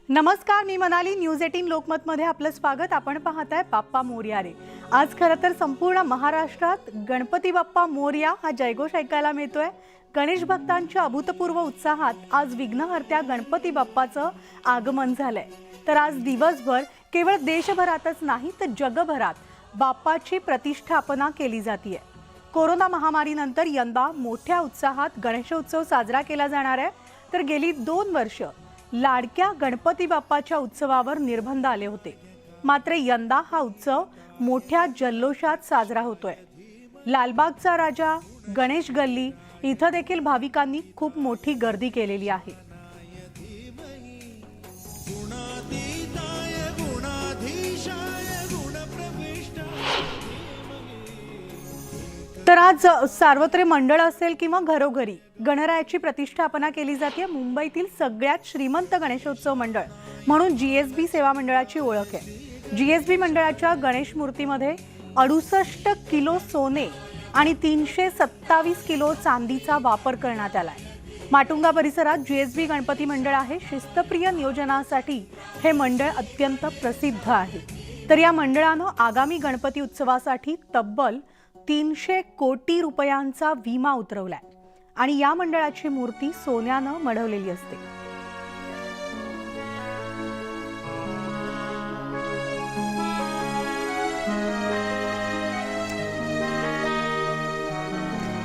नमस्कार, मी मनाली. न्यूज 18 लोकमतमध्ये आपलं स्वागत. आपण पाहताय बाप्पा मोरया रे. आज खरं तर संपूर्ण महाराष्ट्रात गणपती बाप्पा मोरया हा जयघोष ऐकायला मिळतोय. गणेश भक्तांच्या अभूतपूर्व उत्साहात आज विघ्नहर्त्या गणपती बाप्पाचं आगमन झालंय. तर आज दिवसभर केवळ देशभरातच नाही तर जगभरात बाप्पाची प्रतिष्ठापना केली जाते. कोरोना महामारीनंतर यंदा मोठ्या उत्साहात गणेशोत्सव साजरा केला जाणार आहे. तर गेली 2 वर्ष लाडक्या गणपती बाप्पाच्या उत्सवावर निर्बंध आले होते. मात्र यंदा हा उत्सव मोठ्या जल्लोषात साजरा होतोय. लालबागचा राजा, गणेश गल्ली इथं देखील भाविकांनी खूप मोठी गर्दी केलेली आहे. तर आज सार्वत्रिक मंडळ असेल किंवा घरोघरी गणरायाची प्रतिष्ठापना केली जाते. मुंबईतील सगळ्यात श्रीमंत गणेशोत्सव मंडळ म्हणून जीएसबी सेवा मंडळाची ओळख आहे. जीएसबी मंडळाच्या गणेश मूर्तीमध्ये 68 किलो सोने आणि 327 किलो चांदीचा वापर करण्यात आलाय. माटुंगा परिसरात जीएसबी गणपती मंडळ आहे. शिस्तप्रिय नियोजनासाठी हे मंडळ अत्यंत प्रसिद्ध आहे. तर या मंडळानं आगामी गणपती उत्सवासाठी तब्बल 300 कोटी रुपयांचा विमा उतरवलाय आणि या मंडळाची मूर्ती सोन्यानं मढवलेली असते.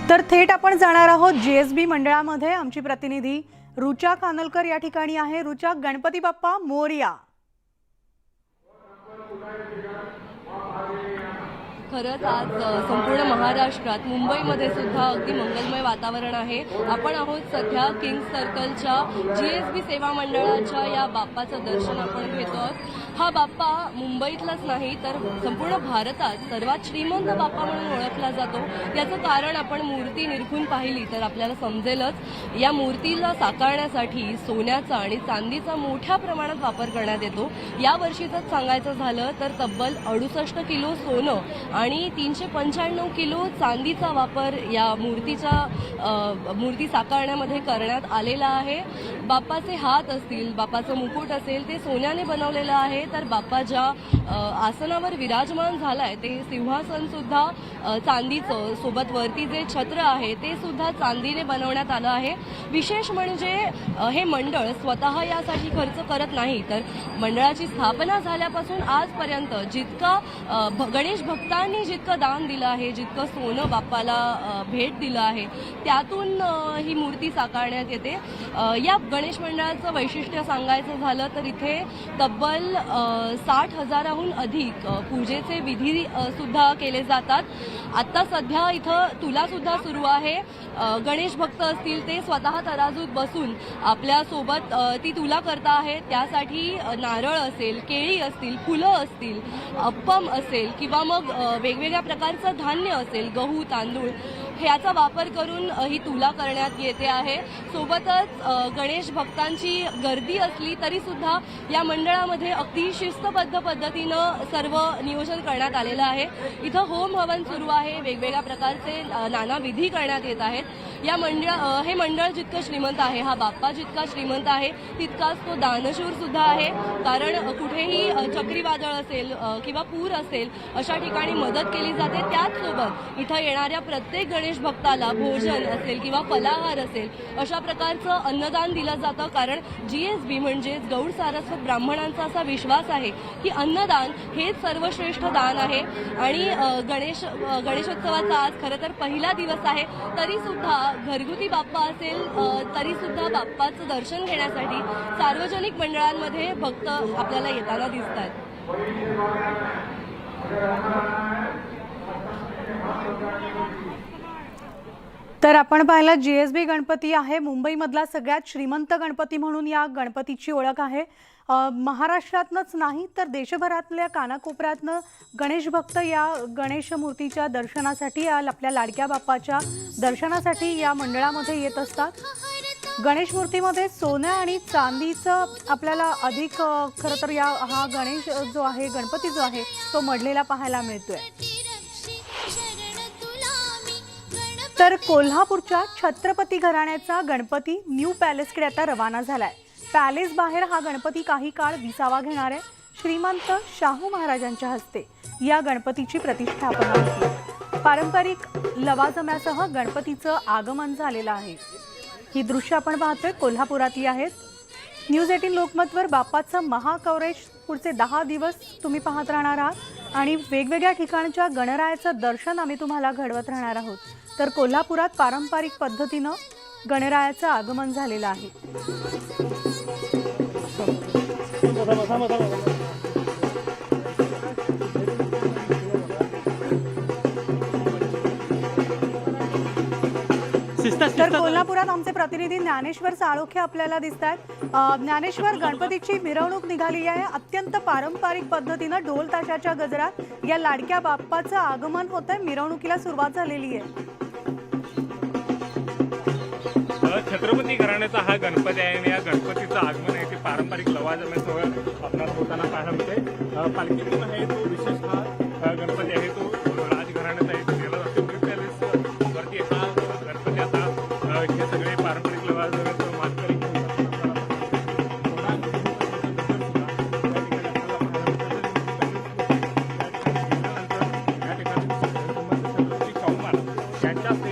तर थेट आपण जाणार आहोत जीएसबी मंडळामध्ये. आमची प्रतिनिधी रुचा खानोलकर या ठिकाणी आहे. रुचा, गणपती बाप्पा मोरया. खरंच आज संपूर्ण महाराष्ट्रात मुंबईमध्ये सुद्धा अगदी मंगलमय वातावरण आहे. आपण आहोत सध्या किंग्स सर्कलच्या जीएसबी सेवा मंडळाच्या या बाप्पाचं दर्शन आपण घेतो. हा बाप्पा मुंबईतलाच नाही तर संपूर्ण भारतात सर्वात श्रीमंत बाप्पा म्हणून ओळखला जातो. याचं कारण आपण मूर्ती निरखून पाहिली तर आपल्याला समजेलच. या मूर्तीला साकारण्यासाठी सोन्याचा आणि चांदीचा मोठ्या प्रमाणात वापर करण्यात येतो. या वर्षीचंच सांगायचं झालं तर तब्बल 68 किलो सोनं आणि 395 किलो चांदीचा वापर या मूर्ती साकारण्यामध्ये करण्यात आलेला आहे. बाप्पाचे हात असतील, बाप्पाचं मुकुट असेल ते सोन्याने बनवलेलं आहे. तर बाप्पा ज्या आसनावर विराजमान झालाय ते सिंहासन सुद्धा चांदीचं, सोबत वरती जे छत्र आहे ते सुद्धा चांदीने बनवण्यात आलं आहे. विशेष म्हणजे हे मंडळ स्वतः यासाठी खर्च करत नाही तर मंडळाची स्थापना झाल्यापासून आजपर्यंत जितका गणेश भक्तांनी जितकं दान दिलं आहे, जितकं सोनं बाप्पाला भेट दिलं आहे त्यातून ही मूर्ती साकारण्यात येते. या गणेश मंडळाचं वैशिष्ट्य सांगायचं झालं तर इथे तब्बल 60,000हून अधिक पूजेचे विधी सुद्धा केले जातात. आता सध्या इथं तुला सुद्धा सुरू आहे. गणेश भक्त असतील ते स्वतः तराजूत बसून आपल्या सोबत ती तुला करता आहे. त्यासाठी नारळ असेल, केळी असतील, फुलं असतील, अप्पम असेल किंवा मग वेगवेगळ्या प्रकारचं धान्य असेल, गहू, तांदूळ ह्याचा वापर करून ही तुला करण्यात येते आहे. सोबतच गणेश भक्तांची गर्दी असली तरी सुद्धा या मंडळामध्ये अगदी शिस्तबद्ध पद्धतीनं सर्व नियोजन करण्यात आलेलं आहे. इथं होम हवन सुरू आहे. वेगवेगळ्या प्रकारचे नाना विधी करण्यात येत आहेत. हे मंडळ जितकं श्रीमंत आहे, हा बाप्पा जितका श्रीमंत आहे तितकाच तो दानशूर सुद्धा आहे. कारण कुठेही चक्रीवादळ असेल किंवा पूर असेल अशा ठिकाणी मदत केली जाते. त्याचसोबत इथं येणाऱ्या प्रत्येक गणेश भक्ताला भोजन असेल किंवा फलाहार असेल अशा प्रकारचं अन्नदान दिलं जातं. कारण जीएसबी म्हणजेच गौड सारस्वत ब्राह्मणांचा असा विश्वास आहे की अन्नदान हेच सर्वश्रेष्ठ दान आहे. आणि गणेशोत्सवाचा आज खरं तर पहिला दिवस आहे तरी सुद्धा घरगुती बाप्पा असेल तरी सुद्धा बाप्पाचं दर्शन घेण्यासाठी सार्वजनिक मंडळांमध्ये भक्त आपल्याला येताना दिसतात. तर आपण पाहिलं जीएसबी गणपती आहे. मुंबईमधला सगळ्यात श्रीमंत गणपती म्हणून या गणपतीची ओळख आहे. महाराष्ट्रातनंच नाही तर देशभरातल्या कानाकोपऱ्यातनं गणेश भक्त या गणेश मूर्तीच्या दर्शनासाठी, आपल्या लाडक्या बाप्पाच्या दर्शनासाठी या मंडळामध्ये येत असतात. गणेश मूर्तीमध्ये सोनं आणि चांदीचं आपल्याला अधिक खरं तर हा गणेश जो आहे, गणपती जो आहे तो मढलेला पाहायला मिळतोय. तर कोल्हापूरच्या छत्रपती घराण्याचा गणपती न्यू पॅलेसकडे आता रवाना झालाय. पॅलेस बाहेर हा गणपती काही काळ विसावा घेणार आहे. श्रीमंत शाहू महाराजांच्या हस्ते या गणपतीची प्रतिष्ठापना होती. पारंपरिक लवाजम्यासह गणपतीचं आगमन झालेलं आहे. ही दृश्य आपण पाहतोय कोल्हापुरातली आहेत. न्यूज 18 लोकमतवर बाप्पाचं महाकवरेज पुढचे 10 दिवस तुम्ही पाहत राहणार आहात आणि वेगवेगळ्या ठिकाणच्या गणरायाचं दर्शन आम्ही तुम्हाला घडवत राहणार आहोत. तर कोल्हापुरात पारंपरिक पद्धतीनं गणरायाचं आगमन झालेलं आहे. तर कोल्हापुरात आमचे प्रतिनिधी ज्ञानेश्वर साळोखे आपल्याला दिसत आहेत. ज्ञानेश्वर, गणपतीची मिरवणूक निघाली आहे. अत्यंत पारंपरिक पद्धतीनं ढोल ताशाच्या गजरात या लाडक्या बाप्पाचं आगमन होत आहे. मिरवणुकीला सुरुवात झालेली आहे. छत्रपती घराण्याचा हा गणपती आहे आणि या गणपतीचं आगमन आहे ते पारंपरिक लवाजम्यासह आपल्याला होताना पाहायला मिळते. पालखीतून आहे तो विशेष हा गणपती आहे तो राजघराण्याचा आहे. तो गेला जातो पॅलेस वरती हा गणपती आता हे सगळे पारंपरिक लवाजम्याचं मानकरी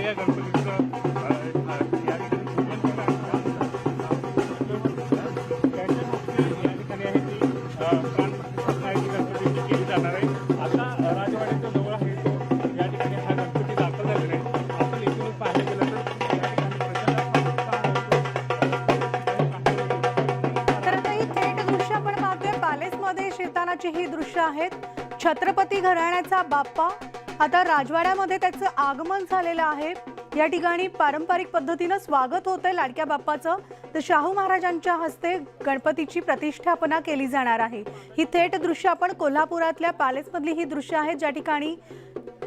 या गणपतीचं केली जाणार आहे. आता राजवाड्याच्या जवळ आहे तो या ठिकाणी हा गणपती दाखल झालेला आहे. आपण इथून पाहायला गेलं तर आता ही थेट दृश्य आपण पाहतोय पॅलेसमध्ये शिरतानाची ही दृश्य आहेत. छत्रपती घराण्याचा बाप्पा आता राजवाड्यामध्ये त्याचं आगमन झालेलं आहे. या ठिकाणी पारंपरिक पद्धतीनं स्वागत होतंय लाडक्या बाप्पाचं. तर शाहू महाराजांच्या हस्ते गणपतीची प्रतिष्ठापना केली जाणार आहे. ही थेट दृश्य आपण कोल्हापुरातल्या पॅलेसमधली ही दृश्य आहेत ज्या ठिकाणी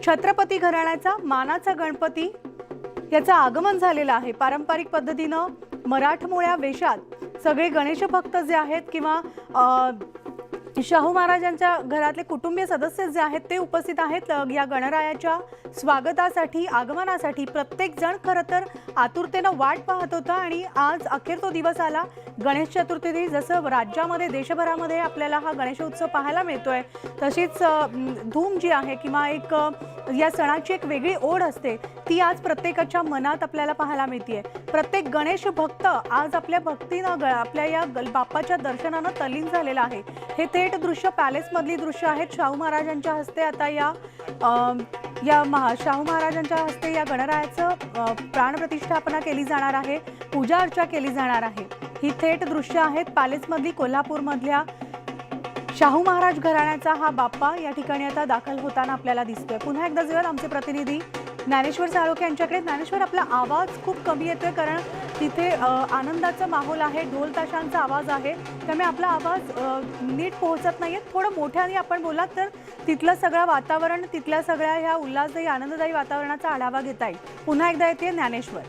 छत्रपती घराण्याचा मानाचा गणपती याचं आगमन झालेलं आहे. पारंपरिक पद्धतीनं मराठमोळ्या वेशात सगळे गणेश भक्त जे आहेत किंवा शाहू महाराजांच्या घरातले कुटुंबीय सदस्य जे आहेत ते उपस्थित आहेत या गणरायाच्या स्वागतासाठी, आगमनासाठी. प्रत्येक जण खरं तर आतुरतेनं वाट पाहत होता आणि आज अखेर तो दिवस आला. गणेश चतुर्थी जसं राज्यामध्ये देशभरामध्ये आपल्याला हा गणेशोत्सव पाहायला मिळतोय तशीच धूम जी आहे किंवा एक या सणाची एक वेगळी ओढ असते ती आज प्रत्येकाच्या मनात आपल्याला पाहायला मिळते. प्रत्येक गणेश भक्त आज आपल्या भक्तीनं आपल्या या बाप्पाच्या दर्शनानं तल्लीन झालेला आहे. हे थेट दृश्य पॅलेसमधली दृश्य आहेत. शाहू महाराजांच्या हस्ते आता शाहू महाराजांच्या हस्ते या गणरायाचं प्राणप्रतिष्ठापना केली जाणार आहे. पूजा अर्चा केली जाणार आहे. ही थेट दृश्य आहेत पॅलेसमधली कोल्हापूरमधल्या शाहू महाराज घराण्याचा हा बाप्पा या ठिकाणी आता दाखल होताना आपल्याला दिसतोय. पुन्हा एकदा जाऊया आमचे प्रतिनिधी ज्ञानेश्वर साळोखे यांच्याकडे. ज्ञानेश्वर, आपला आवाज खूप कमी येतोय कारण तिथे आनंदाचा माहोल आहे, ढोल ताशांचा आवाज आहे, त्यामुळे आपला आवाज नीट पोहोचत नाहीये. थोडं मोठ्याने आपण बोलात तर तिथलं सगळं वातावरण, तिथल्या सगळ्या ह्या उल्हासदायी आनंददायी वातावरणाचा आढावा घेता येईल. पुन्हा एकदा येते ज्ञानेश्वर.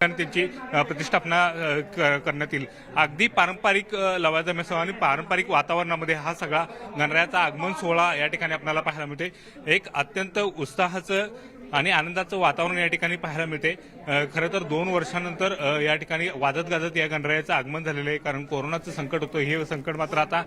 त्यांची प्रतिष्ठापना करण्यात येईल. अगदी पारंपरिक लवाजम्यासह आणि पारंपरिक वातावरणामध्ये हा सगळा गणरायाचा आगमन सोहळा या ठिकाणी आपल्याला पाहायला मिळते. एक अत्यंत उत्साहाचं आणि आनंदाचं वातावरण या ठिकाणी पाहायला मिळते. खरं तर 2 वर्षानंतर या ठिकाणी वाजत गाजत या गणरायाचं आगमन झालेलं आहे. कारण कोरोनाचं संकट होतं, हे संकट मात्र आता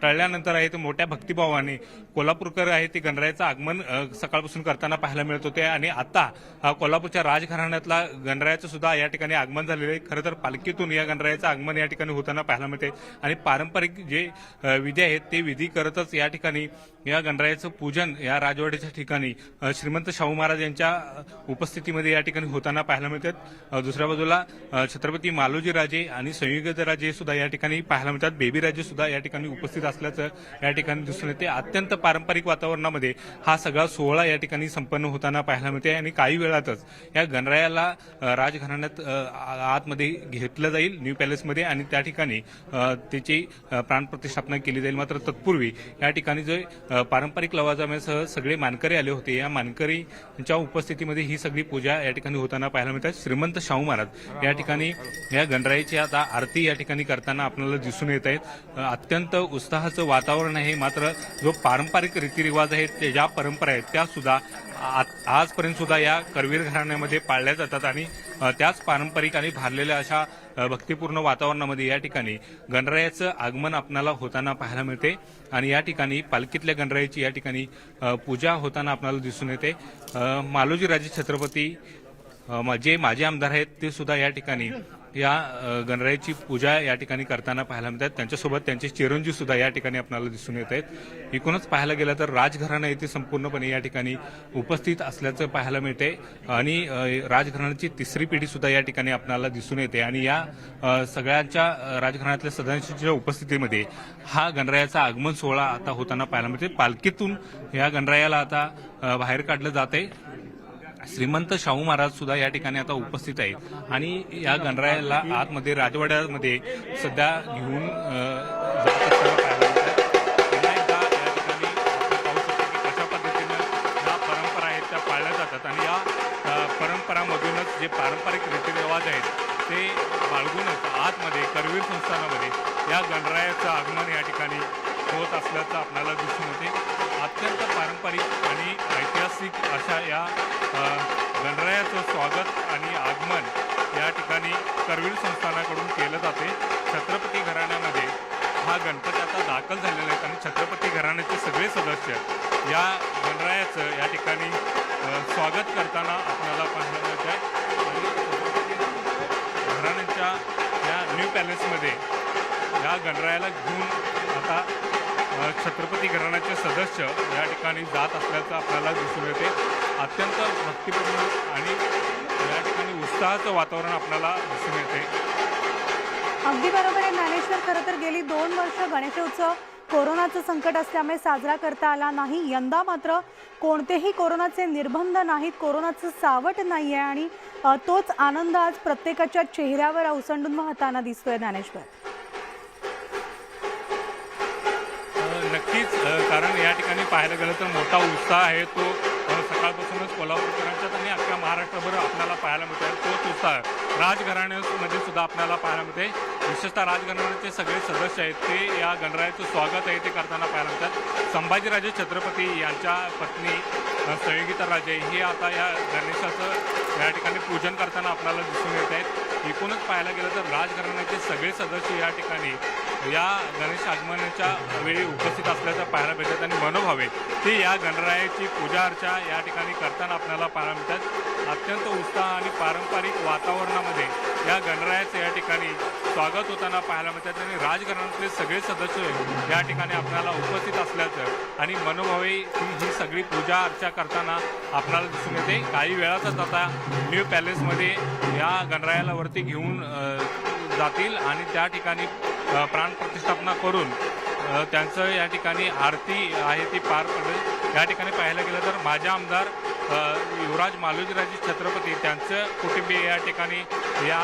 टळल्यानंतर आहे ते मोठ्या भक्तिभावाने कोल्हापूरकर आहे ते गणरायाचं आगमन सकाळपासून करताना पाहायला मिळत होते. आणि आता कोल्हापूरच्या राजघराण्यातला गणरायाचं सुद्धा या ठिकाणी आगमन झालेलं आहे. खरं तर पालखीतून या गणरायाचं आगमन या ठिकाणी होताना पाहायला मिळते आणि पारंपरिक जे विधी आहेत ते विधी करतच या ठिकाणी या गणरायाचं पूजन या राजवाड्याच्या ठिकाणी श्रीमंत शाहू महाराज महाराज यांच्या उपस्थितीमध्ये या ठिकाणी होताना पाहायला मिळतात. दुसऱ्या बाजूला छत्रपती मालोजी राजे आणि संयुक्त राजे सुद्धा या ठिकाणी पाहायला मिळतात. बेबी राजे सुद्धा या ठिकाणी उपस्थित असल्याचं या ठिकाणी दिसून येते. अत्यंत पारंपरिक वातावरणामध्ये हा सगळा सोहळा या ठिकाणी संपन्न होताना पाहायला मिळते आणि काही वेळातच या गणरायाला राजघराण्यात आतमध्ये घेतलं जाईल न्यू पॅलेसमध्ये आणि त्या ठिकाणी त्याची प्राणप्रतिष्ठापना केली जाईल. मात्र तत्पूर्वी या ठिकाणी जे पारंपरिक लवाजम्यासह सगळे मानकरी आले होते, या मानकरींच्या उपस्थितीमध्ये ही सगळी पूजा या ठिकाणी होताना पाहायला मिळतात. श्रीमंत शाहू महाराज या ठिकाणी या गणरायाची आता आरती या ठिकाणी करताना आपल्याला दिसून येत आहेत. अत्यंत उत्साहाचं वातावरण आहे. मात्र जो पारंपरिक रीतिरिवाज आहेत, ते ज्या परंपरा आहेत त्या सुद्धा आजपर्यंत सुद्धा या करवीर घराण्यामध्ये पाळल्या जातात आणि त्याच पारंपरिक आणि भारलेल्या अशा भक्तिपूर्ण वातावरणामध्ये या ठिकाणी गणरायाचं आगमन आपल्याला होताना पाहायला मिळते आणि या ठिकाणी पालखीतल्या गणरायाची या ठिकाणी पूजा होताना आपल्याला दिसून येते. मालोजी राजे छत्रपती जे माजी आमदार आहेत ते सुद्धा या ठिकाणी या गणरायाची पूजा या ठिकाणी करताना पाहायला मिळतात. त्यांच्यासोबत त्यांचे चिरंजीव सुद्धा या ठिकाणी आपल्याला दिसून येत आहेत. एकूणच पाहायला गेलं तर राजघराणा येथे संपूर्णपणे या ठिकाणी उपस्थित असल्याचं पाहायला मिळते आणि राजघराण्याची तिसरी पिढी सुद्धा या ठिकाणी आपल्याला दिसून येते आणि या सगळ्यांच्या राजघराण्यातल्या सदस्यांच्या उपस्थितीमध्ये हा गणरायाचा आगमन सोहळा आता होताना पाहायला मिळते. पालखीतून या गणरायाला आता बाहेर काढलं जात आहे. श्रीमंत शाहू महाराज सुद्धा या ठिकाणी आता उपस्थित आहेत आणि या गणरायाला आतमध्ये राजवाड्यामध्ये सध्या घेऊन जात असताना पाहायला मिळतात. पुन्हा एकदा या ठिकाणी आपण पाहू शकतो की कशा पद्धतीनं या परंपरा आहेत त्या पाळल्या जातात आणि या परंपरामधूनच जे पारंपरिक रीतिरिवाज आहेत ते बाळगूनच आतमध्ये करवीर संस्थानामध्ये या गणरायाचं आगमन या ठिकाणी होत असल्याचं आपल्याला दिसून येते. अत्यंत पारंपरिक आणि ऐतिहासिक अशा या गणरायाचं स्वागत आणि आगमन या ठिकाणी करवीर संस्थानाकडून केलं जाते. छत्रपती घराण्यामध्ये हा गणपती आता दाखल झालेला आहे आणि छत्रपती घराण्याचे सगळे सदस्य या गणरायाचं या ठिकाणी स्वागत करताना आपल्याला पाहायला मिळत आहे आणि छत्रपती घराण्याच्या या न्यू पॅलेसमध्ये या गणरायाला घेऊन आता छत्रपती घराण्याचे सदस्य या ठिकाणी जात असल्याचं आपल्याला दिसून येते. अत्यंत भक्तिपूर्ण आणि या ठिकाणी उत्साहाचं वातावरण आपल्याला दिसून येते. अगदी बरोबर आहे ज्ञानेश्वर. खरं तर गेली 2 वर्ष गणेशोत्सव कोरोनाचं संकट असल्यामुळे साजरा करता आला नाही. यंदा मात्र कोणतेही कोरोनाचे निर्बंध नाहीत, कोरोनाचं सावट नाही आहे आणि तोच आनंद आज प्रत्येकाच्या चेहऱ्यावर ओसंडून वाहताना दिसतोय ज्ञानेश्वर. नक्कीच, कारण या ठिकाणी पाहायला गेलं तर मोठा उत्साह आहे तो सकाळपासूनच कोल्हापूरकरांच्यात आणि अख्ख्या महाराष्ट्रभर आपल्याला पाहायला मिळतो. तोच उत्साह राजघराण्यामध्ये सुद्धा आपल्याला पाहायला मिळते. विशेषतः राजघराण्याचे सगळे सदस्य आहेत ते या गणरायाचं स्वागत आहे ते करताना पाहायला मिळतात. संभाजीराजे छत्रपती यांच्या पत्नी संयोगिता राजे हे आता या गणेशाचं या ठिकाणी पूजन करताना आपल्याला दिसून येत आहेत. एकूणच पाहायला गेलं तर राजघराण्याचे सगळे सदस्य या ठिकाणी या गणेश आगमनाच्या वेळी उपस्थित असल्याचं पाहायला मिळतात आणि मनोभावे ते या गणरायाची पूजा अर्चा या ठिकाणी करताना आपल्याला पाहायला मिळतात. अत्यंत उत्साह आणि पारंपरिक वातावरणामध्ये या गणरायाचं या ठिकाणी स्वागत होताना पाहायला मिळतात आणि राजघराण्यातले सगळे सदस्य या ठिकाणी आपल्याला उपस्थित असल्याचं आणि मनोभावे ही सगळी पूजा अर्चा करताना आपल्याला दिसून येते. काही वेळातच आता न्यू पॅलेसमध्ये या गणरायाला वरती घेऊन जातील आणि त्या ठिकाणी प्राणप्रतिष्ठापना करून त्यांचं या ठिकाणी आरती आहे ती पार पडेल. या ठिकाणी पाहायला गेलं तर माजी आमदार युवराज मालोजीराजे छत्रपती त्यांचं कुटुंबीय या ठिकाणी या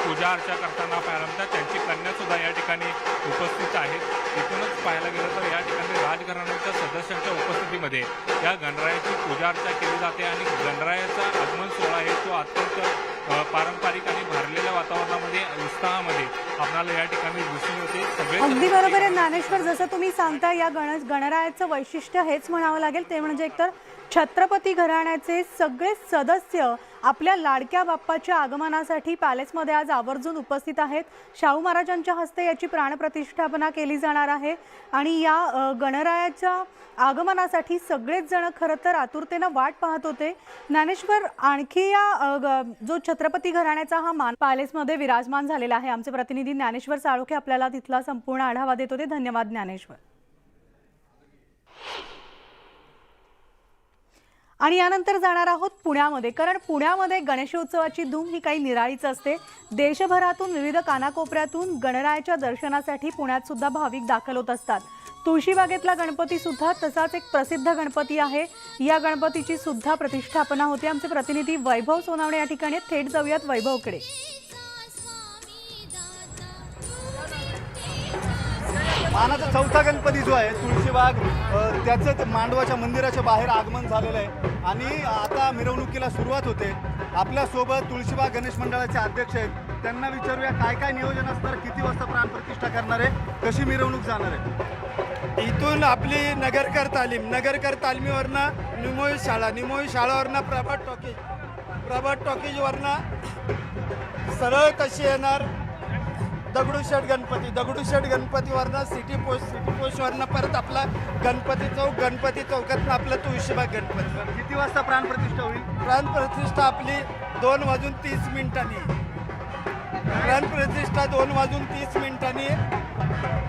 पूजा अर्चा करताना पाहायला मिळतात. त्यांची कन्यासुद्धा या ठिकाणी उपस्थित आहेत. एकूणच पाहायला गेलं तर या ठिकाणी राजघराण्याच्या सदस्यांच्या उपस्थितीमध्ये या गणरायाची पूजा अर्चा केली जाते आणि गणरायाचा आगमन सोहळा आहे तो अत्यंत पारंपरिक आणि भरलेल्या वातावरणामध्ये उत्साहामध्ये आपल्याला या ठिकाणी दिसून येते. सगळे अगदी बरोबर आहे ज्ञानेश्वर. जसं तुम्ही सांगता या गणरायाचं वैशिष्ट्य हेच म्हणावं लागेल ते म्हणजे एकतर छत्रपती घराण्याचे सगळे सदस्य आपल्या लाडक्या बाप्पाच्या आगमनासाठी पॅलेसमध्ये आज आवर्जून उपस्थित आहेत. शाहू महाराजांच्या हस्ते याची प्राणप्रतिष्ठापना केली जाणार आहे आणि या गणरायाच्या आगमनासाठी सगळेच जण खरं तर आतुरतेनं वाट पाहत होते. ज्ञानेश्वर, आणखी या जो छत्रपती घराण्याचा हा मान पॅलेसमध्ये विराजमान झालेला आहे. आमचे प्रतिनिधी ज्ञानेश्वर साळोखे आपल्याला तिथला संपूर्ण आढावा देत होते. धन्यवाद ज्ञानेश्वर. आणि यानंतर जाणार आहोत पुण्यामध्ये, कारण पुण्यामध्ये गणेशोत्सवाची धूम ही काही निराळीच असते. देशभरातून विविध कानाकोपऱ्यातून गणरायाच्या दर्शनासाठी पुण्यात सुद्धा भाविक दाखल होत असतात. तुळशीबागेतला गणपती सुद्धा तसाच एक प्रसिद्ध गणपती आहे. या गणपतीची सुद्धा प्रतिष्ठापना होते. आमचे प्रतिनिधी वैभव सोनावणे या ठिकाणी थेट जाऊयात वैभवकडे. मानाचा चौथा गणपती जो आहे तुळशीबाग, त्याचं मांडवाच्या मंदिराच्या बाहेर आगमन झालेलं आहे आणि आता मिरवणुकीला सुरुवात होते. आपल्यासोबत तुळशीबाग गणेश मंडळाचे अध्यक्ष आहेत, त्यांना विचारूया काय काय नियोजन असणार, किती वाजता प्राणप्रतिष्ठा करणार आहे, कशी मिरवणूक जाणार आहे. इथून आपली नगरकर तालमीवरनं निमोई शाळावरनं प्रभात टॉकीजवरनं सरळ कशी येणार दगडूशेठ गणपतीवरनं सिटी पोस्टवरनं परत आपला गणपती चौकातनं आपलं तुळशीबाग गणपती. किती वाजता प्राणप्रतिष्ठा होईल. प्राणप्रतिष्ठा आपली 2:30 प्राणप्रतिष्ठा 2:30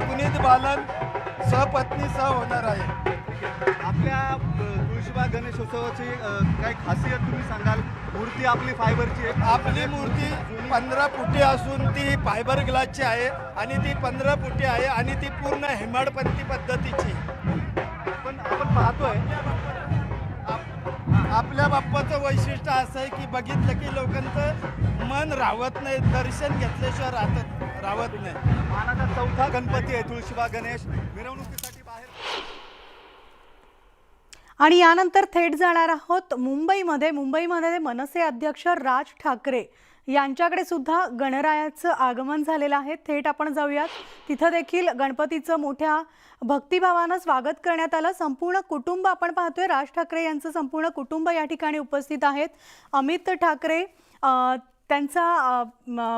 पुनीत बालन सहपत्नीसह होणार आहे. आपल्या तुळशीबाग गणेशोत्सवाची काय खासियत तुम्ही सांगाल. मूर्ती आपली फायबरची आहे. आपली मूर्ती 15 फुटी असून ती फायबर ग्लासची आहे आणि ती 15 फुटी आहे आणि ती पूर्ण हेमाडपंथी पद्धतीची. पण आपण पाहतोय आपल्या बाप्पाचं वैशिष्ट्य असं आहे की बघितलं की लोकांचं मन राहत नाही, दर्शन घेतल्याशिवाय राहत नाही. मानाचा चौथा गणपती आहे तुळशीबाग गणेश. मिरवणुकीसाठी बाहेर आणि यानंतर थेट जाणार आहोत मुंबईमध्ये मनसे अध्यक्ष राज ठाकरे यांच्याकडे सुद्धा गणरायाचं आगमन झालेलं आहे. थेट आपण जाऊयात. तिथं देखील गणपतीचं मोठ्या भक्तिभावानं स्वागत करण्यात आलं. संपूर्ण कुटुंब आपण पाहतोय, राज ठाकरे यांचं संपूर्ण कुटुंब या ठिकाणी उपस्थित आहेत. अमित ठाकरे, त्यांचा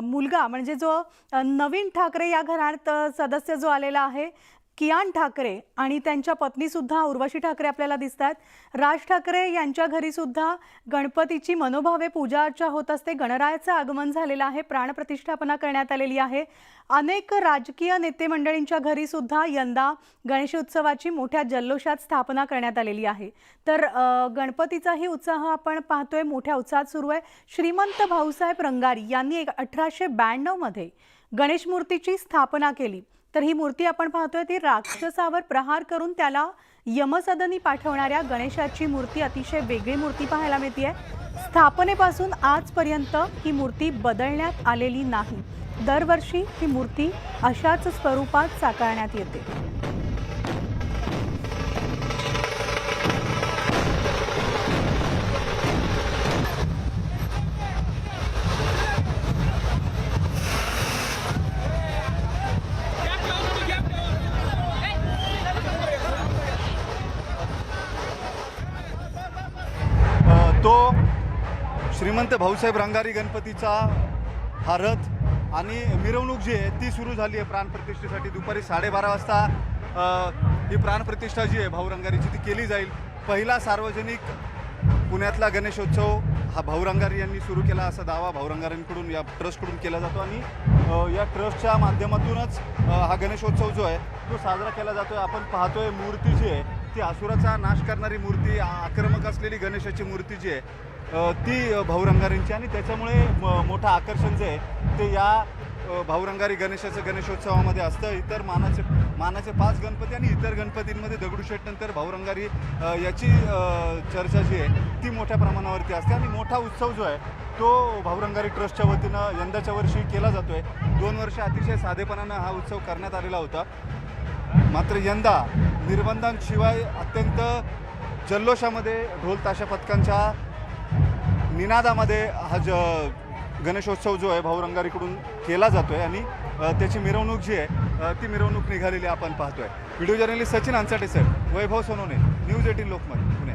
मुलगा म्हणजे जो नवीन ठाकरे या घरात सदस्य जो आलेला आहे, कियान ठाकरे, आणि त्यांच्या पत्नीसुद्धा उर्वशी ठाकरे आपल्याला दिसत आहेत. राज ठाकरे यांच्या घरी सुद्धा गणपतीची मनोभावे पूजा अर्चा होत असते. गणरायाचं आगमन झालेलं आहे, प्राणप्रतिष्ठापना करण्यात आलेली आहे. अनेक राजकीय नेते मंडळींच्या घरी सुद्धा यंदा गणेशोत्सवाची मोठ्या जल्लोषात स्थापना करण्यात आलेली आहे. तर गणपतीचाही उत्साह आपण पाहतोय, मोठ्या उत्साहात सुरू आहे. श्रीमंत भाऊसाहेब रंगारी यांनी 1892 गणेश मूर्तीची स्थापना केली. तर ही मूर्ती आपण पाहतोय ती राक्षसावर प्रहार करून त्याला यमसदनी पाठवणाऱ्या गणेशाची मूर्ती, अतिशय वेगळी मूर्ती पाहायला मिळते. स्थापनेपासून आजपर्यंत ही मूर्ती बदलण्यात आलेली नाही. दरवर्षी ही मूर्ती अशाच स्वरूपात साकारण्यात येते. तो श्रीमंत भाऊसाहेब रंगारी गणपतीचा हा रथ आणि मिरवणूक जी आहे ती सुरू झाली आहे प्राणप्रतिष्ठेसाठी. दुपारी 12:30 वाजता ही प्राणप्रतिष्ठा जी आहे भाऊ रंगारीची ती केली जाईल. पहिला सार्वजनिक पुण्यातला गणेशोत्सव हा भाऊ रंगारी यांनी सुरू केला असा दावा भाऊ रंगारींकडून, या ट्रस्टकडून केला जातो आणि या ट्रस्टच्या माध्यमातूनच हा गणेशोत्सव जो आहे तो साजरा केला जातो. आपण पाहतोय मूर्ती जी आहे ती असुराचा नाश करणारी मूर्ती, आक्रमक असलेली गणेशाची मूर्ती जी आहे ती भाऊ रंगारींची, आणि त्याच्यामुळे मोठं आकर्षण जे आहे ते या भाऊ रंगारी गणेशाचं गणेशोत्सवामध्ये असतं. इतर मानाचे 5 गणपती आणि इतर गणपतींमध्ये दगडूशेठ नंतर भाऊ रंगारी याची चर्चा जी आहे ती मोठ्या प्रमाणावरती असते. आणि मोठा उत्सव जो आहे तो भाऊ रंगारी ट्रस्टच्या वतीनं यंदाच्या वर्षी केला जातोय. 2 वर्ष अतिशय साधेपणानं हा उत्सव करण्यात आलेला होता. मात्र यंदा निर्बंधांशिवाय अत्यंत जल्लोषामध्ये ढोल ताशा पथकांच्या निनादामध्ये हा गणेशोत्सव जो आहे भाऊ रंगारीकडून केला जातोय आणि त्याची मिरवणूक जी आहे ती मिरवणूक निघालेली आपण पाहतोय. Video journalist Sachin Anchate sir, वैभव सोनवणे, न्यूज 18 लोकमत, पुणे.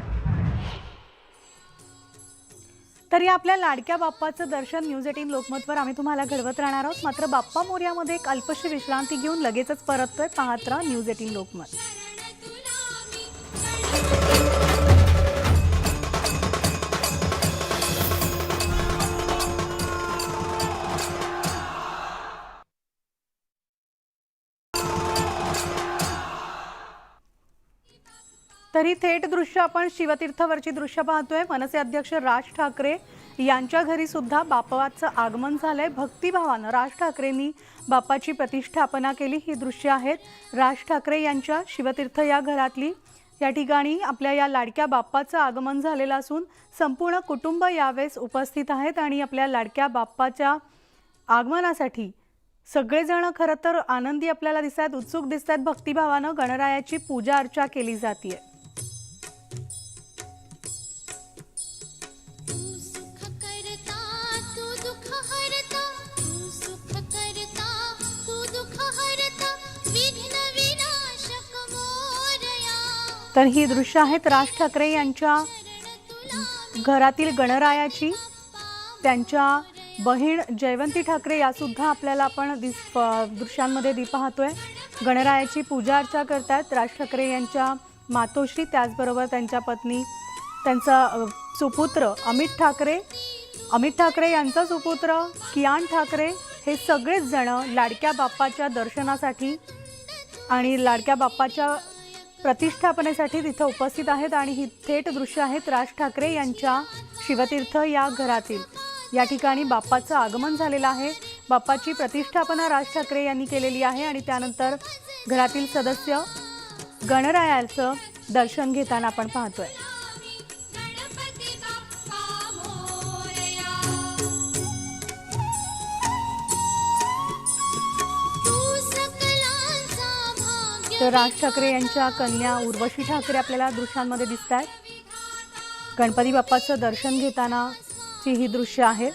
तर या आपल्या लाडक्या बाप्पाचं दर्शन न्यूज 18 लोकमतवर आम्ही तुम्हाला घडवत राहणार आहोत. मात्र बाप्पा मोरयामध्ये एक अल्पशी विश्रांती घेऊन लगेचच परततोय. पाहत राहा न्यूज 18 लोकमत. तरी थेट दृश्य आपण शिवतीर्थवरची दृश्य पाहतोय. मनसे अध्यक्ष राज ठाकरे यांच्या घरी सुद्धा बाप्पाचं आगमन झालंय. भक्तिभावानं राज ठाकरेंनी बाप्पाची प्रतिष्ठापना केली. ही दृश्य आहेत राज ठाकरे यांच्या शिवतीर्थ या घरातली. या ठिकाणी आपल्या या लाडक्या बाप्पाचं आगमन झालेलं असून संपूर्ण कुटुंब यावेळेस उपस्थित आहेत आणि आपल्या लाडक्या बाप्पाच्या आगमनासाठी सगळेजण खरं तर आनंदी आपल्याला दिसतात, उत्सुक दिसतात. भक्तिभावानं गणरायाची पूजा अर्चा केली जाते. तर ही दृश्य आहेत राज ठाकरे यांच्या घरातील गणरायाची. त्यांच्या बहीण जयवंती ठाकरे या सुद्धा आपल्याला आपण दृश्यांमध्ये पाहतोय. गणरायाची पूजा अर्चा करतात राज ठाकरे यांच्या मातोश्री, त्याचबरोबर त्यांच्या पत्नी, त्यांचा सुपुत्र अमित ठाकरे यांचा सुपुत्र कियान ठाकरे, हे सगळेच जण लाडक्या बाप्पाच्या दर्शनासाठी आणि लाडक्या बाप्पाच्या प्रतिष्ठापनेसाठी तिथं उपस्थित आहेत. आणि ही थेट दृश्य आहेत राज ठाकरे यांच्या शिवतीर्थ या घरातील. या ठिकाणी बाप्पाचं आगमन झालेलं आहे. बाप्पाची प्रतिष्ठापना राज ठाकरे यांनी केलेली आहे आणि त्यानंतर घरातील सदस्य गणरायाचं दर्शन घेताना आपण पाहतोय. तर राज ठाकरे यांच्या कन्या उर्वशी ठाकरे आपल्याला दृश्यांमध्ये दिसत आहेत. गणपती बाप्पाचं दर्शन घेताना ची ही दृश्य आहे.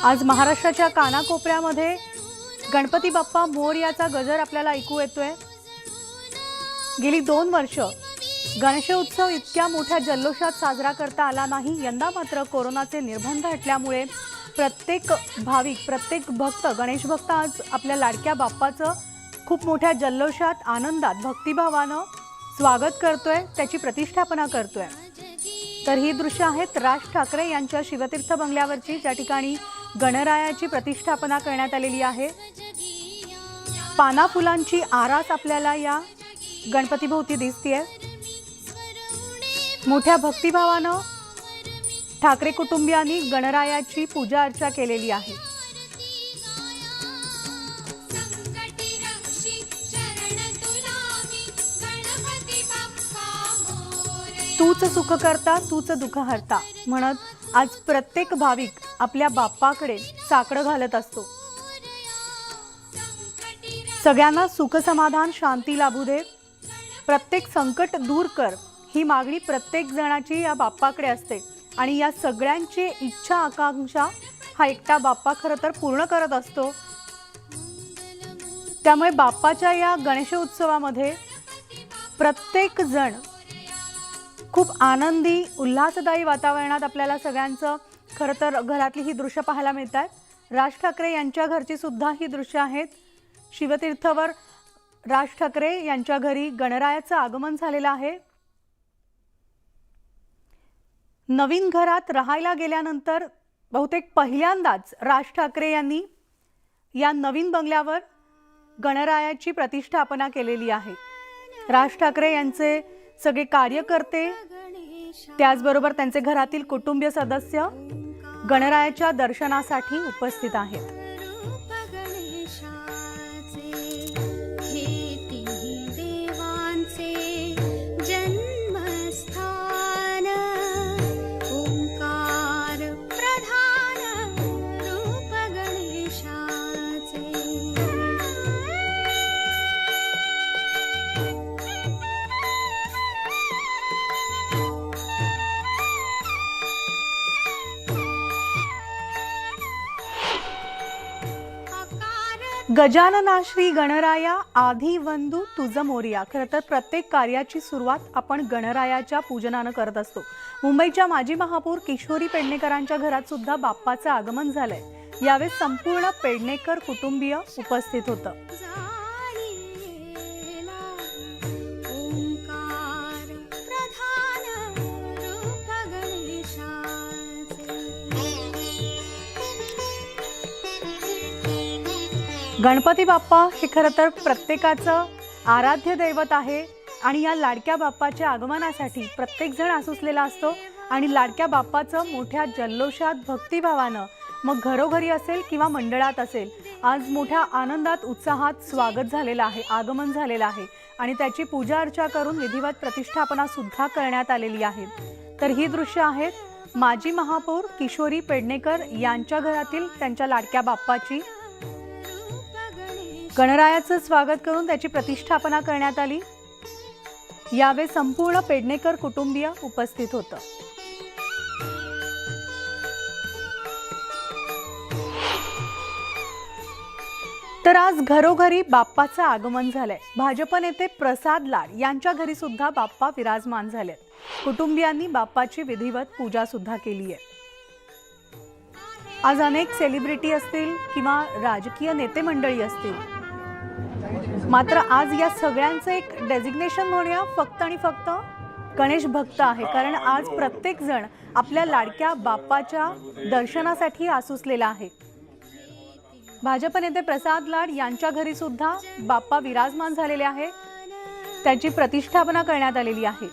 आज महाराष्ट्राच्या कानाकोपऱ्यामध्ये गणपती बाप्पा मोरयाचा गजर आपल्याला ऐकू येतोय. गेली 2 वर्ष गणेशोत्सव इतक्या मोठ्या जल्लोषात साजरा करता आला नाही. यंदा मात्र कोरोनाचे निर्बंध हटल्यामुळे प्रत्येक भाविक, प्रत्येक भक्त, गणेश भक्त आज आपल्या लाडक्या बाप्पाचं खूप मोठ्या जल्लोषात, आनंदात, भक्तिभावानं स्वागत करतोय, त्याची प्रतिष्ठापना करतोय. तर ही दृश्य आहेत राज ठाकरे यांच्या शिवतीर्थ बंगल्यावरची, ज्या ठिकाणी गणरायाची प्रतिष्ठापना करण्यात आलेली आहे. पाना फुलांची आरास आपल्याला या गणपतीभोवती दिसतेय. मोठ्या भक्तिभावानं ठाकरे कुटुंबियांनी गणरायाची पूजा अर्चा केलेली आहे. तूच सुख करता, तूच दुःख हरता म्हणत आज प्रत्येक भाविक आपल्या बाप्पाकडे साकडं घालत असतो. सगळ्यांना सुख, समाधान, शांती लाभू दे, प्रत्येक संकट दूर कर, ही मागणी प्रत्येक जणाची या बाप्पाकडे असते. आणि या सगळ्यांची इच्छा, आकांक्षा हा एकटा बाप्पा खरं तर पूर्ण करत असतो. त्यामुळे बाप्पाच्या या गणेशोत्सवामध्ये प्रत्येक जण खूप आनंदी, उल्हासदायी वातावरणात आपल्याला सगळ्यांचं खरं तर घरातली ही दृश्य पाहायला मिळतात. राज ठाकरे यांच्या घरची सुद्धा ही दृश्य आहेत. शिवतीर्थवर राज ठाकरे यांच्या घरी गणरायाचं आगमन झालेलं आहे. नवीन घरात राहायला गेल्यानंतर बहुतेक पहिल्यांदाच राज ठाकरे यांनी या नवीन बंगल्यावर गणरायाची प्रतिष्ठापना केलेली आहे. राज ठाकरे यांचे सगळे कार्यकर्ते, त्याचबरोबर त्यांचे घरातील कुटुंबीय सदस्य गणरायाच्या दर्शनासाठी उपस्थित आहेत. गजानना श्री गणराया आधी वंदू तुझ मोरया. खरं तर प्रत्येक कार्याची सुरुवात आपण गणरायाच्या पूजनानं करत असतो. मुंबईच्या माजी महापौर किशोरी पेडणेकरांच्या घरात सुद्धा बाप्पाचं आगमन झालंय. यावेळी संपूर्ण पेडणेकर कुटुंबीय उपस्थित होतं. गणपती बाप्पा हे खरं तर प्रत्येकाचं आराध्य दैवत आहे आणि या लाडक्या बाप्पाच्या आगमनासाठी प्रत्येकजण आसुसलेला असतो आणि लाडक्या बाप्पाचं मोठ्या जल्लोषात भक्तिभावानं मग घरोघरी असेल किंवा मंडळात असेल आज मोठ्या आनंदात उत्साहात स्वागत झालेलं आहे, आगमन झालेलं आहे आणि त्याची पूजा अर्चा करून विधिवत प्रतिष्ठापना सुद्धा करण्यात आलेली आहे। तर ही दृश्य आहेत माजी महापौर किशोरी पेडणेकर यांच्या घरातील त्यांच्या लाडक्या बाप्पाची। गणरायाचं स्वागत करून त्याची प्रतिष्ठापना करण्यात आली। यावेळी संपूर्ण पेडणेकर कुटुंबीय उपस्थित होतं। तर आज घरोघरी बाप्पाचं आगमन झालंय। भाजप नेते प्रसाद लाड यांच्या घरी सुद्धा बाप्पा विराजमान झालेत। कुटुंबियांनी बाप्पाची विधिवत पूजा सुद्धा केली आहे। आज अनेक सेलिब्रिटी असतील किंवा राजकीय नेते मंडळी असतील, मात्र आज या सगळ्यांचं एक डेझिग्नेशन म्हणूया फक्त आणि फक्त गणेश भक्त आहे, कारण आज प्रत्येक जण आपल्या लाडक्या बाप्पाच्या दर्शनासाठी आसुसलेला आहे। भाजप नेते प्रसाद लाड यांच्या घरी सुद्धा बाप्पा विराजमान झालेले आहे, त्याची प्रतिष्ठापना करण्यात आलेली आहे।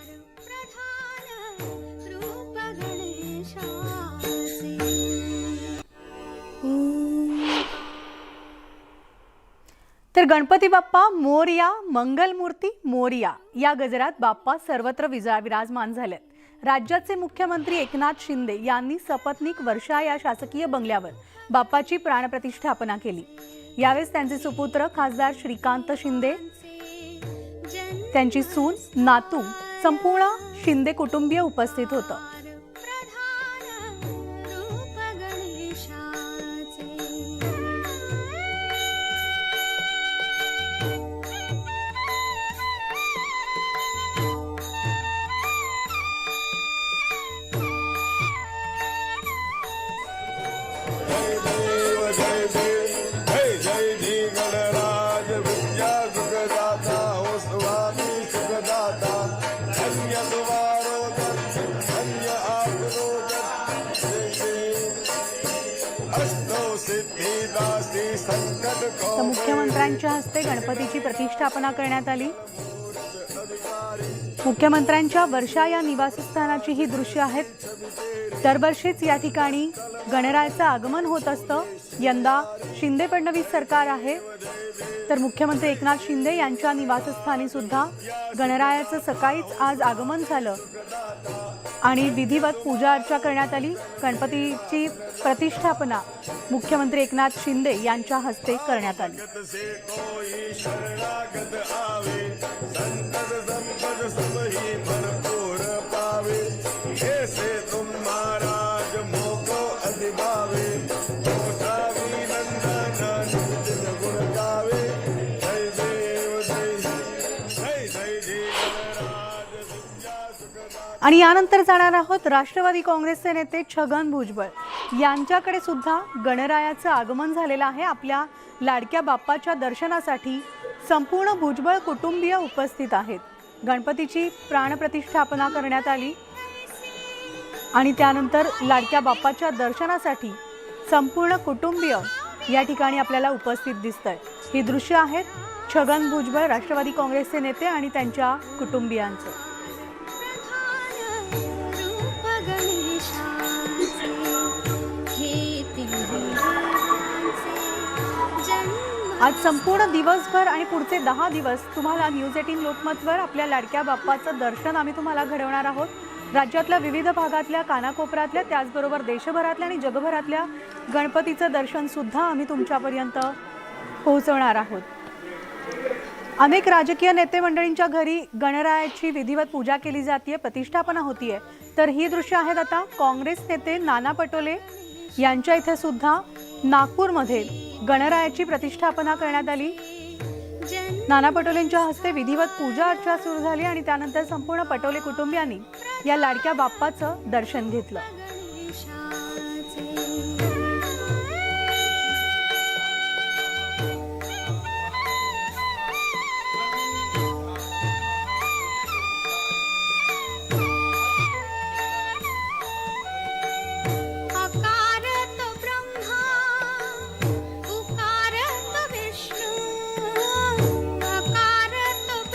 तर गणपती बाप्पा मोरया, मंगलमूर्ती मोरया या गजरात बाप्पा सर्वत्र विराजमान झालेत। राज्याचे मुख्यमंत्री एकनाथ शिंदे यांनी सपत्नीक वर्षा या शासकीय बंगल्यावर बाप्पाची प्राणप्रतिष्ठापना केली। यावेळेस त्यांचे सुपुत्र खासदार श्रीकांत शिंदे, त्यांची सून, नातू, संपूर्ण शिंदे कुटुंबीय उपस्थित होतं। तर मुख्यमंत्र्यांच्या हस्ते गणपतीची प्रतिष्ठापना करण्यात आली। मुख्यमंत्र्यांच्या वर्षा या निवासस्थानाची ही दृश्य आहेत। दरवर्षीच या ठिकाणी गणरायाचं आगमन होत असतं। यंदा शिंदे फडणवीस सरकार आहे, तर मुख्यमंत्री एकनाथ शिंदे यांच्या निवासस्थानी सुद्धा गणरायाचं सकाळीच आज आगमन झालं आणि विधिवत पूजा अर्चा करण्यात आली। गणपतीची प्रतिष्ठापना मुख्यमंत्री एकनाथ शिंदे यांच्या हस्ते करण्यात आली। आणि यानंतर जाणार आहोत राष्ट्रवादी काँग्रेसचे नेते छगन भुजबळ यांच्याकडे सुद्धा गणरायाचं आगमन झालेलं आहे। आपल्या लाडक्या बाप्पाच्या दर्शनासाठी संपूर्ण भुजबळ कुटुंबीय उपस्थित आहेत। गणपतीची प्राणप्रतिष्ठापना करण्यात आली आणि त्यानंतर लाडक्या बाप्पाच्या दर्शनासाठी संपूर्ण कुटुंबीय या ठिकाणी आपल्याला उपस्थित दिसतंय। ही दृश्य आहेत छगन भुजबळ, राष्ट्रवादी काँग्रेसचे नेते आणि त्यांच्या कुटुंबियांचं। आज संपूर्ण दिवसभर आणि पुढचे 10 दिवस तुम्हाला न्यूज 18 लोकमतवर आपल्या लाडक्या बाप्पाचं दर्शन आम्ही तुम्हाला घडवणार आहोत। राज्यातल्या विविध भागातल्या, कानाकोपऱ्यातल्या, त्याचबरोबर देशभरातल्या आणि जगभरातल्या गणपतीचं दर्शन सुद्धा आम्ही तुमच्यापर्यंत पोहोचवणार आहोत। अनेक राजकीय नेते मंडळींच्या घरी गणरायाची विधिवत पूजा केली जाते, प्रतिष्ठापना होतीये। तर ही दृश्य आहेत आता काँग्रेस नेते नाना पटोले यांच्या इथे सुद्धा नागपूरमध्ये गणरायाची प्रतिष्ठापना करण्यात आली। नाना पटोलेंच्या हस्ते विधिवत पूजा अर्चा सुरू झाली आणि त्यानंतर संपूर्ण पटोले कुटुंबियांनी या लाडक्या बाप्पाचं दर्शन घेतलं।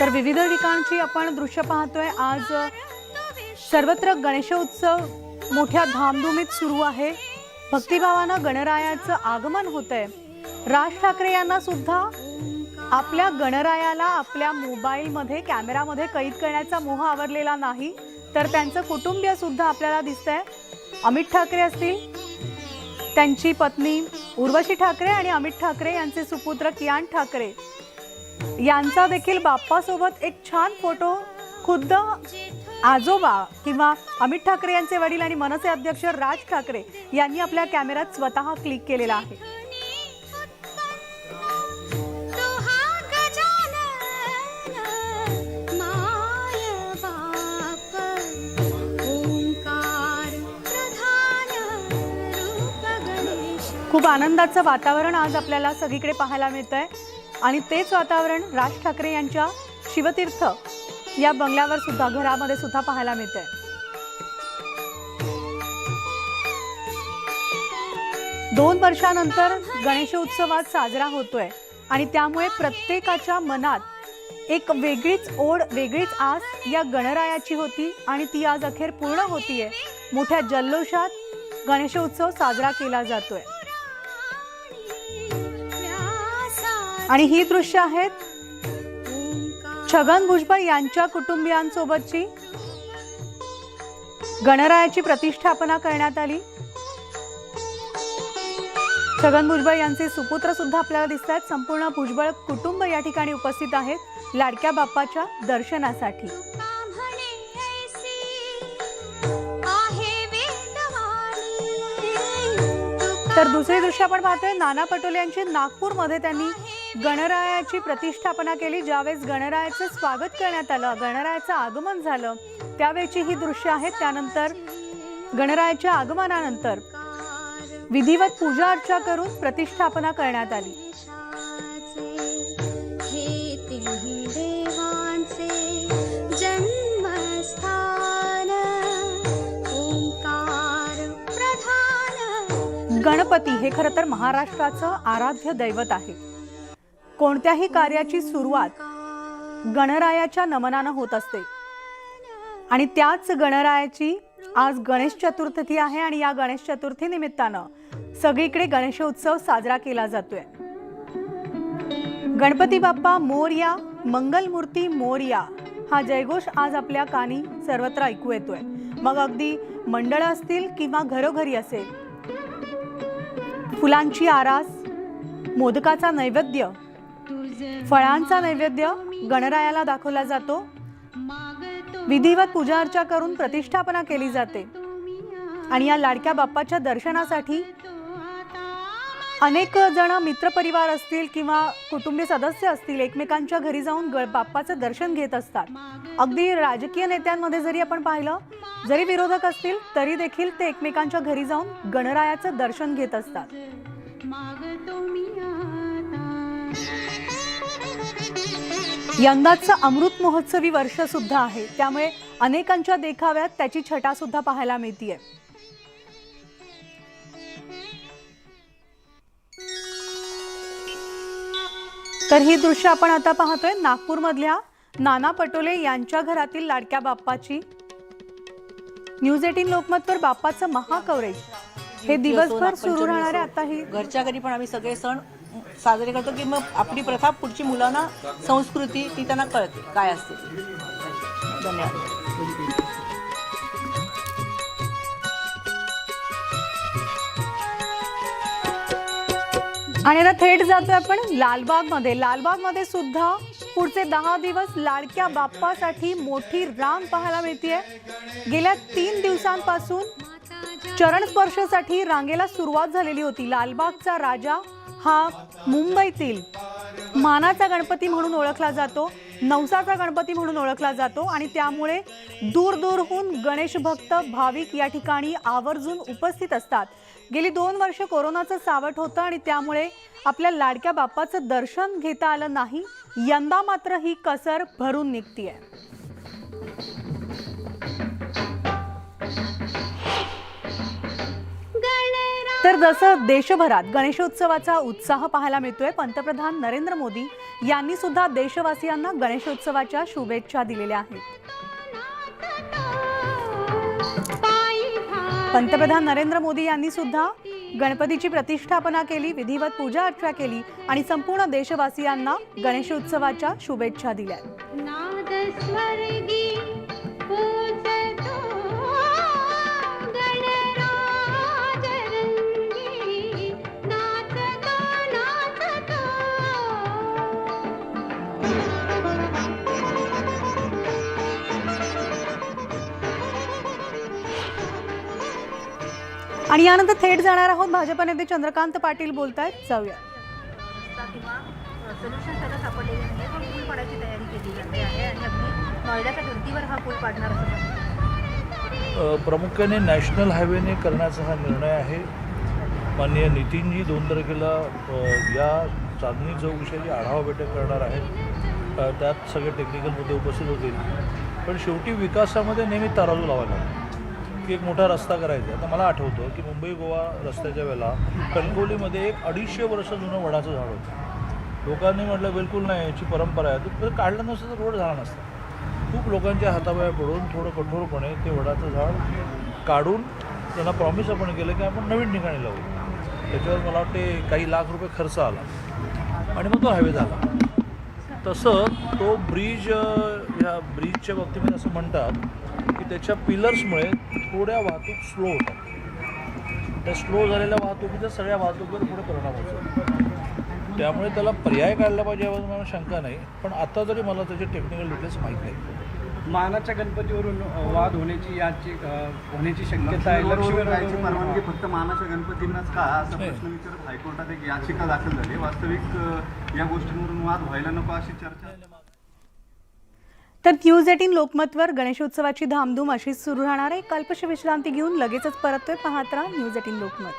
तर विविध ठिकाणची आपण दृश्य पाहतोय. आज सर्वत्र गणेशोत्सव मोठ्या धामधुमीत सुरू आहे. भक्तिभावानं गणरायाचं आगमन होतंय. राज ठाकरे यांना सुद्धा आपल्या गणरायाला आपल्या मोबाईलमध्ये कॅमेरामध्ये कैद करण्याचा मोह आवरलेला नाही. तर त्यांचं कुटुंबीय सुद्धा आपल्याला दिसतंय. अमित ठाकरे असतील, त्यांची पत्नी उर्वशी ठाकरे आणि अमित ठाकरे यांचे सुपुत्र कियान ठाकरे यांचा देखील बाप्पासोबत एक छान फोटो खुद्द आजोबा किंवा अमित ठाकरे यांचे वडील आणि मनसे अध्यक्ष राज ठाकरे यांनी आपल्या कॅमेऱ्यात स्वतः क्लिक केलेला आहे. खूप आनंदाचं वातावरण आज आपल्याला सगळीकडे पाहायला मिळतंय आणि तेच वातावरण राज ठाकरे यांच्या शिवतीर्थ या बंगल्यावर सुद्धा, घरामध्ये सुद्धा पाहायला मिळतंय. दोन वर्षानंतर गणेशोत्सव आज साजरा होतोय आणि त्यामुळे प्रत्येकाच्या मनात एक वेगळीच ओढ, वेगळीच आस या गणरायाची होती आणि ती आज अखेर पूर्ण होतीये. मोठ्या जल्लोषात गणेशोत्सव साजरा केला जातोय आणि ही दृश्य आहेत छगन भुजबळ यांच्या कुटुंबियांसोबतची. गणरायाची प्रतिष्ठापना करण्यात आली. छगन भुजबळ यांचे सुपुत्र सुद्धा आपल्याला दिसत आहेत. संपूर्ण भुजबळ कुटुंब या ठिकाणी उपस्थित आहेत लाडक्या बाप्पाच्या दर्शनासाठी. तर दुसरे दृश्य आपण पाहतोय नाना पटोले यांची नागपूरमध्ये त्यांनी गणरायाची प्रतिष्ठापना केली. ज्यावेळेस गणरायाचं स्वागत करण्यात आलं, गणरायाचं आगमन झालं, त्यावेळची ही दृश्य आहेत. त्यानंतर गणरायाच्या आगमनानंतर विधिवत पूजा अर्चा करून प्रतिष्ठापना करण्यात आली. गणपती हे खरं तर महाराष्ट्राचं आराध्य दैवत आहे. कोणत्याही कार्याची सुरुवात गणरायाच्या नमनानं होत असते आणि त्याच गणरायाची आज गणेश चतुर्थी आहे आणि या गणेश चतुर्थी निमित्तानं सगळीकडे गणेशोत्सव साजरा केला जातोय. गणपती बाप्पा मोरया, मंगलमूर्ती मोरया हा जयघोष आज आपल्या कानी सर्वत्र ऐकू येतोय. मग अगदी मंडळ असतील किंवा घरोघरी असेल, फुलांची आरास, मोदकाचा नैवेद्य, फळांचा नैवेद्य गणरायाला दाखवला जातो. विधिवत पूजा अर्चा करून प्रतिष्ठापना केली जाते आणि या लाडक्या बाप्पाच्या दर्शनासाठी अनेक जण, मित्रपरिवार असतील किंवा कुटुंबीय सदस्य असतील, एकमेकांच्या घरी जाऊन बाप्पाचं दर्शन घेत असतात. अगदी राजकीय नेत्यांमध्ये जरी आपण पाहिलं, जरी विरोधक असतील तरी देखील ते एकमेकांच्या घरी जाऊन गणरायाचं दर्शन घेत असतात. यंदाचं अमृत महोत्सवी वर्ष सुद्धा आहे, त्यामुळे अनेकांच्या देखाव्यात त्याची छटा सुद्धा पाहायला मिळतीये. तर ही दृश्य आपण आता पाहतोय नागपूरमधल्या नाना पटोले यांच्या घरातील लाडक्या बाप्पाची. न्यूज 18 लोकमतवर बाप्पाचं महाकवरेज हे दिवसभर सुरू राहणार आहे. आता ही घरच्या घरी पण आम्ही सगळे सण साजरे करतो की मग आपली प्रथा पुढची मुलांना, संस्कृती ती त्यांना कळते काय असते. धन्यवाद. आणि आता थेट जातोय आपण लालबागमध्ये. लालबागमध्ये सुद्धा पुढचे 10 दिवस लाडक्या बाप्पासाठी मोठी रांग पाहायला मिळतेय. गेल्या 3 दिवसांपासून चरण स्पर्शासाठी रांगेला सुरुवात झालेली होती. लालबागचा राजा हा मुंबईतील मानाचा गणपती म्हणून ओळखला जातो, नवसाचा गणपती म्हणून ओळखला जातो आणि त्यामुळे दूर दूरहून गणेश भक्त, भाविक या ठिकाणी आवर्जून उपस्थित असतात. गेली 2 वर्ष कोरोनाचं सावट होतं आणि त्यामुळे आपल्या लाडक्या बाप्पाचं दर्शन घेता आलं नाही. यंदा मात्र ही कसर भरून निघतीये. तर जसं देशभरात गणेशोत्सवाचा उत्साह पाहायला मिळतोय, पंतप्रधान नरेंद्र मोदी यांनी सुद्धा देशवासियांना गणेशोत्सवाच्या शुभेच्छा दिलेल्या आहेत. पंतप्रधान नरेंद्र मोदी यांनी सुद्धा गणपतीची प्रतिष्ठापना केली, विधिवत पूजा अर्चा केली आणि संपूर्ण देशवासियांना गणेशोत्सवाच्या शुभेच्छा दिल्या. आणि यानंतर थेट जाणार आहोत भाजप नेते चंद्रकांत पाटील बोलतायत, जाऊया. किंवा सोल्युशन सगळं सापडलेलं नाही आहे, पण पूल पाडायची तयारी केली जाते आहे आणि अगदी नॉयडाच्या धर्तीवर हा पूल पाडणार असं म्हणतात. प्रामुख्याने नॅशनल हायवेने करण्याचा हा निर्णय आहे. माननीय नितीनजी 2 तारखेला या चांदणी चौकशीची आढावा बैठक करणार आहेत. त्यात सगळे टेक्निकल मुद्दे उपस्थित होतील. पण शेवटी विकासामध्ये नेहमी तराजू लावायला लागतो की एक मोठा रस्ता करायचा. आता मला आठवतं की मुंबई गोवा रस्त्याच्या वेळेला कणकवलीमध्ये एक 250 वर्ष जुनं वडाचं झाड होतं. लोकांनी म्हटलं बिलकुल नाही, याची परंपरा आहे. तर काढलं नसतं तर रोड झाला नसता. खूप लोकांच्या हाताबाया पडून थोडं कठोरपणे ते वडाचं झाड काढून त्यांना प्रॉमिस आपण केलं की आपण नवीन ठिकाणी लावू. त्याच्यावर मला वाटते काही लाख रुपये खर्च आला आणि मग तो हायवे झाला. तसं तो ब्रिज, ह्या ब्रिजच्या बाबतीमध्ये असं म्हणतात की त्याच्या पिलर्समुळे थोड्या वाहतूक स्लो होतात. त्या स्लो झालेल्या वाहतुकीच्या सगळ्या वाहतुकीवर पुढे परिणाम होतो. त्यामुळे त्याला पर्याय काढला पाहिजे यावर मला शंका नाही. पण आता तरी मला त्याचे टेक्निकल डिटेल्स माहीत नाही. मानाच्या गणपतीवरून वाद होण्याची शक्यता आहे. लक्ष्मीवरून परवानगी फक्त मानाच्या गणपतींनाच का असा प्रश्न विचारत हायकोर्टात एक याचिका दाखल झाली. वास्तविक या गोष्टींवरून वाद व्हायला नको अशी चर्चा. तर न्यूज 18 लोकमतवर गणेशोत्सवाची धामधूम अशीच सुरू राहणार आहे. कल्पश विश्रांती घेऊन लगेचच परततोय. पाहत राहा न्यूज 18 लोकमत.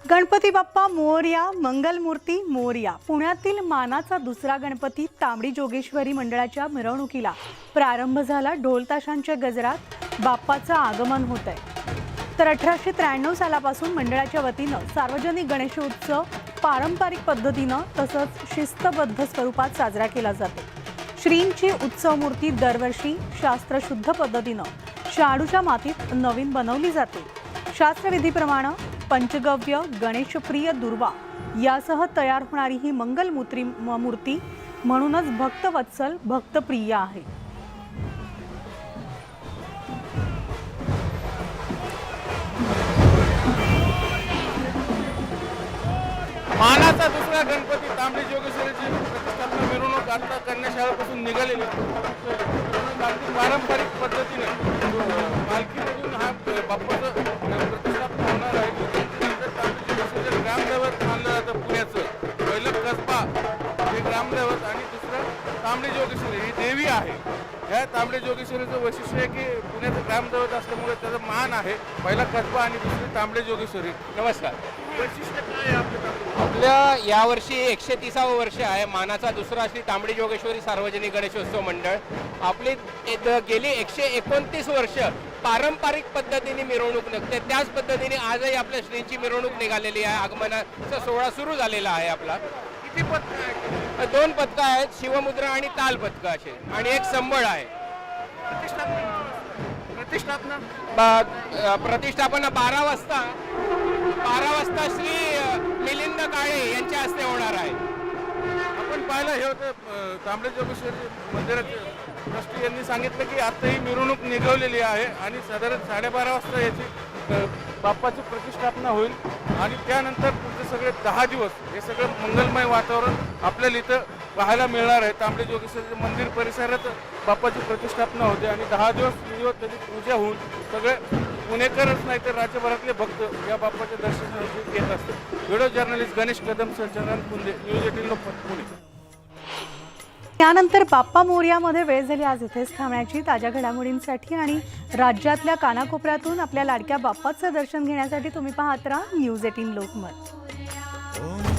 गणपती बाप्पा मोरया, मंगलमूर्ती मोरया. पुण्यातील मानाचा दुसरा गणपती तांबडी जोगेश्वरी मंडळाच्या मिरवणुकीला प्रारंभ झाला. ढोल ताशांच्या गजरात बाप्पाचं आगमन होत आहे. तर 1893 सालापासून मंडळाच्या वतीनं सार्वजनिक गणेशोत्सव पारंपरिक पद्धतीनं तसंच शिस्तबद्ध स्वरूपात साजरा केला जातो. श्रींची उत्सव मूर्ती दरवर्षी शास्त्रशुद्ध पद्धतीनं शाडूच्या मातीत नवीन बनवली जाते. शास्त्रविधीप्रमाणे पंचगव्य, गणेशप्रिय दुर्वा यासह तयार होणारी ही मंगलमूर्ती मूर्ती म्हणूनच भक्तवत्सल, भक्तप्रिय आहे. मानाचा दुसरा गणपती तांबडी जोगेश्वरीची प्रतिष्ठापना मिरवणूक आता कन्याशाळेपासून निघालेली अगदी पारंपरिक पद्धतीने पालखीमधून हा बाप्पाचं प्रतिष्ठापना होणार आहे. ग्रामदैवत मानलं जातं पुण्याचं. पहिलं कसबा हे ग्रामदैवत आणि दुसरं तांबडी जोगेश्वरी ही देवी आहे. ह्या तांबडी जोगेश्वरीचं वैशिष्ट्य आहे की पुण्याचं ग्रामदैवत असल्यामुळे त्याचा मान आहे. पहिला कसबा आणि दुसरी तांबडी जोगेश्वरी. नमस्कार. वैशिष्ट्य काय आहे आपल्या यावर्षी 130वं वर्ष आहे. मानाचा दुसरा श्री तांबडी जोगेश्वरी सार्वजनिक गणेशोत्सव मंडळ. आपली गेली 129 वर्ष पारंपरिक पद्धतीने मिरवणूक निघते. त्याच पद्धतीने आजही आपल्या श्रींची मिरवणूक निघालेली आहे. आगमनाचा सोहळा सुरू झालेला आहे. आपला किती पथकं आहेत? 2 पथकं आहेत, शिवमुद्रा आणि ताल पथकं असे, आणि एक संबळ आहे. प्रतिष्ठापना 12 वाजता श्री मिलिंद काळे यांच्या हस्ते होणार आहे. आपण पाहिलं हे होतं तांबडी जोगेश्वरी मंदिराचे ट्रस्टी यांनी सांगितलं की आता ही मिरवणूक निघवलेली आहे आणि साधारण 12:30 वाजता याची बाप्पाची प्रतिष्ठापना होईल आणि त्यानंतर पुढचे सगळे 10 दिवस हे सगळं मंगलमय वातावरण आपल्याला इथं पाहायला मिळणार आहे. तांबडी जोगेश्वरी मंदिर परिसरात बाप्पाची प्रतिष्ठापना होते आणि 10 दिवस विधिवत त्याची पूजा होऊन सगळे पुणेकरच नाही तर राज्यभरातले भक्त या बाप्पाच्या दर्शनासाठी येत असतात. व्हिडिओ जर्नलिस्ट गणेश कदम, संचालन पुंदे, न्यूज 18 लोकमत, पुणे. त्यानंतर बाप्पा मोरयामध्ये वेळ झाली आज इथेच थांबण्याची. ताज्या घडामोडींसाठी आणि राज्यातल्या कानाकोपऱ्यातून आपल्या लाडक्या बाप्पाचं दर्शन घेण्यासाठी तुम्ही पाहत राहा न्यूज 18 लोकमत.